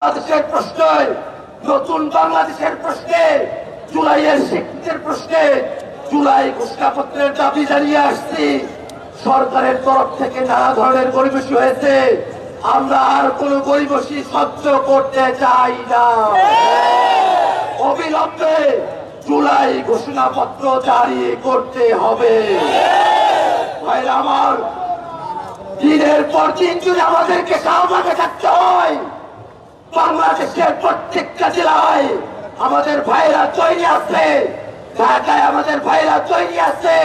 বাংলাদেশের প্রশ্নে, নতুন বাংলাদেশের প্রশ্নে, জুলাইয়ের স্বীকৃতির প্রশ্নে, জুলাই ঘোষণাপত্রের দাবি জানিয়ে আসছি। সরকারের তরফ থেকে নানা ধরনের গরিবসী হয়েছে, আমরা আর কোনো গরিবসী সহ্য করতে চাই না। অবিলম্বে জুলাই ঘোষণাপত্র জারি করতে হবে। ভাইরা আমার, দিনের পর দিন যদি আমাদেরকে শাহবাগে থাকতে হয়, বাংলাদেশের প্রত্যেকটা জেলায় আমাদের ভাইরা তৈরি আছে, ঢাকায় আমাদের ভাইরা তৈরি আছে।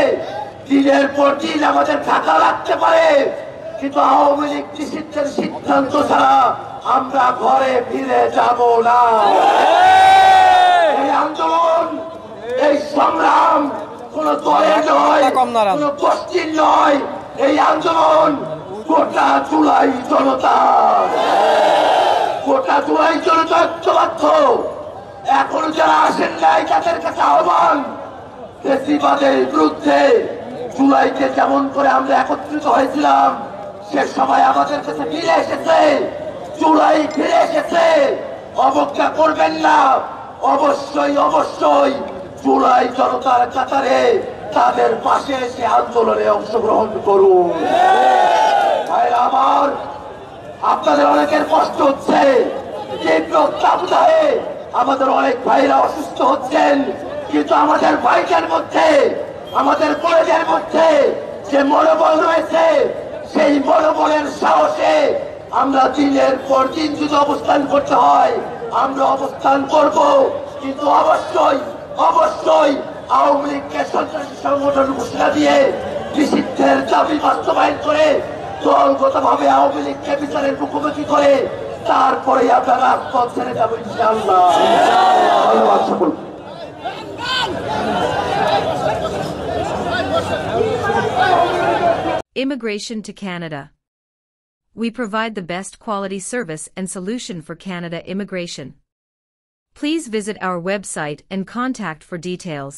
দিনের পর দিন আমাদের থাকা লাগতে পারে, কিন্তু আওয়ামী লীগ নিষিদ্ধের সিদ্ধান্ত ছাড়া আমরা ঘরে ফিরে যাব না। এই আন্দোলন, এই সংগ্রাম কোন দলের নয়, কোন গোষ্ঠীর নয়। এই আন্দোলন গোটা জুলাই জনতা, গোটা জুলাই জনতা ঐক্যবদ্ধ। এখনো যারা আসেন নাই তাদের কাছে আহ্বান, ফ্যাসিবাদের বিরুদ্ধে জুলাইতে যেমন করে আমরা একত্রিত হয়েছিলাম, সে সময় আমাদের কাছে ফিরে এসেছে, জুলাই ফিরে এসেছে। অবজ্ঞা করবেন না, অবশ্যই অবশ্যই জুলাই জনতার কাতারে তাদের পাশে এসে আন্দোলনে অংশগ্রহণ করুন। ভাইরা আমার, আপনাদের অনেকের কষ্ট হচ্ছে, তীব্র তাপদাহে আমাদের অনেক ভাইরা অসুস্থ হচ্ছেন, কিন্তু আমাদের ভাইদের মধ্যে, আমাদের কলেজের মধ্যে যে মনোবল রয়েছে, সেই মনোবলের সাহসে আমরা দিনের পর দিন যদি অবস্থান করতে হয় আমরা অবস্থান করব। কিন্তু অবশ্যই অবশ্যই আওয়ামী লীগকে সন্ত্রাসী সংগঠন ঘোষণা দিয়ে নিষিদ্ধের দাবি বাস্তবায়ন করে দলগতভাবে আওয়ামী লীগকে বিচারের মুখোমুখি করে তারপরে আমরা রাজপথ ছেড়ে যাবো ইনশাআল্লাহ। ধন্যবাদ সকল। Immigration to Canada. We provide the best quality service and solution for Canada immigration. Please visit our website and contact for details.